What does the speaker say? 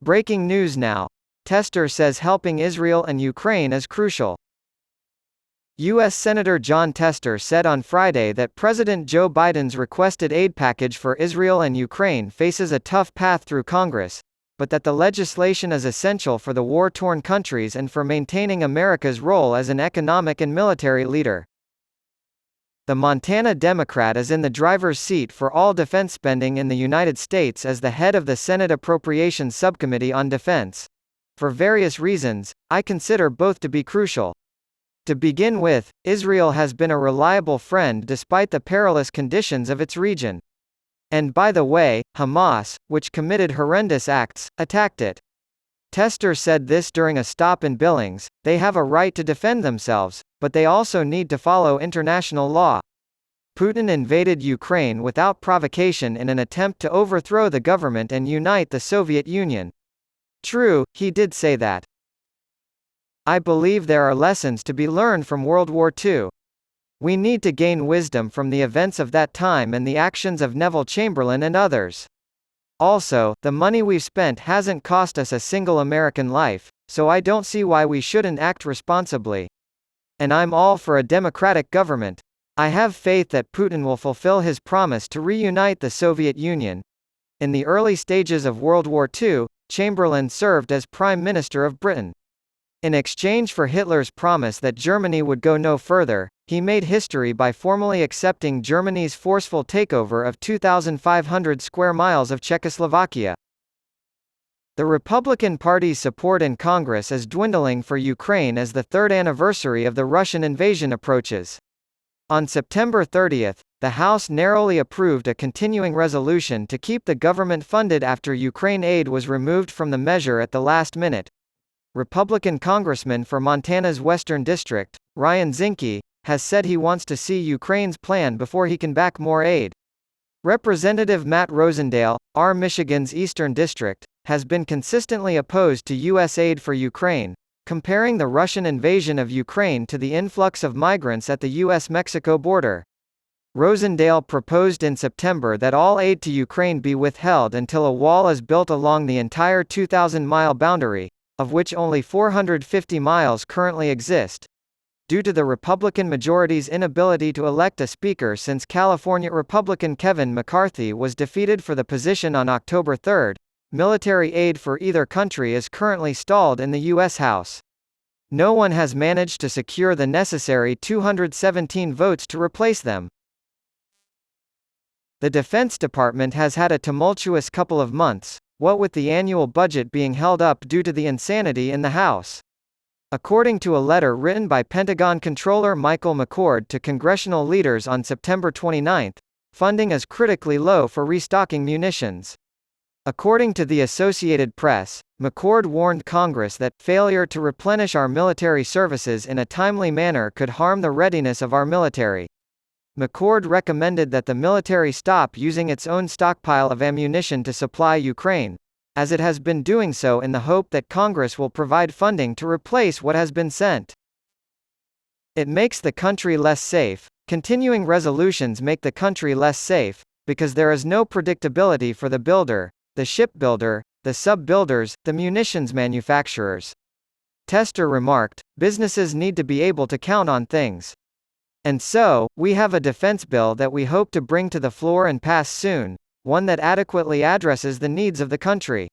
Breaking news now. Tester says helping Israel and Ukraine is crucial. U.S. Senator Jon Tester said on Friday that President Joe Biden's requested aid package for Israel and Ukraine faces a tough path through Congress, but that the legislation is essential for the war-torn countries and for maintaining America's role as an economic and military leader. The Montana Democrat is in the driver's seat for all defense spending in the United States as the head of the Senate Appropriations Subcommittee on Defense. For various reasons, I consider both to be crucial. To begin with, Israel has been a reliable friend despite the perilous conditions of its region. And by the way, Hamas, which committed horrendous acts, attacked it. Tester said this during a stop in Billings. They have a right to defend themselves, but they also need to follow international law. Putin invaded Ukraine without provocation in an attempt to overthrow the government and unite the Soviet Union. True, he did say that. I believe there are lessons to be learned from World War II. We need to gain wisdom from the events of that time and the actions of Neville Chamberlain and others. Also, the money we've spent hasn't cost us a single American life, so I don't see why we shouldn't act responsibly. And I'm all for a democratic government. I have faith that Putin will fulfill his promise to reunite the Soviet Union. In the early stages of World War II, Chamberlain served as Prime Minister of Britain. In exchange for Hitler's promise that Germany would go no further, he made history by formally accepting Germany's forceful takeover of 2,500 square miles of Czechoslovakia. The Republican Party's support in Congress is dwindling for Ukraine as the third anniversary of the Russian invasion approaches. On September 30, the House narrowly approved a continuing resolution to keep the government funded after Ukraine aid was removed from the measure at the last minute. Republican Congressman for Montana's Western District, Ryan Zinke, has said he wants to see Ukraine's plan before he can back more aid. Representative Matt Rosendale, R. Michigan's Eastern District, has been consistently opposed to U.S. aid for Ukraine, comparing the Russian invasion of Ukraine to the influx of migrants at the U.S.-Mexico border. Rosendale proposed in September that all aid to Ukraine be withheld until a wall is built along the entire 2,000-mile boundary, of which only 450 miles currently exist. Due to the Republican majority's inability to elect a speaker since California Republican Kevin McCarthy was defeated for the position on October 3, military aid for either country is currently stalled in the U.S. House. No one has managed to secure the necessary 217 votes to replace them. The Defense Department has had a tumultuous couple of months, what with the annual budget being held up due to the insanity in the House. According to a letter written by Pentagon Controller Michael McCord to congressional leaders on September 29, funding is critically low for restocking munitions. According to the Associated Press, McCord warned Congress that failure to replenish our military services in a timely manner could harm the readiness of our military. McCord recommended that the military stop using its own stockpile of ammunition to supply Ukraine, as it has been doing so in the hope that Congress will provide funding to replace what has been sent. It makes the country less safe. Continuing resolutions make the country less safe, because there is no predictability for the builder, the shipbuilder, the sub-builders, the munitions manufacturers. Tester remarked, businesses need to be able to count on things. And so, we have a defense bill that we hope to bring to the floor and pass soon, one that adequately addresses the needs of the country.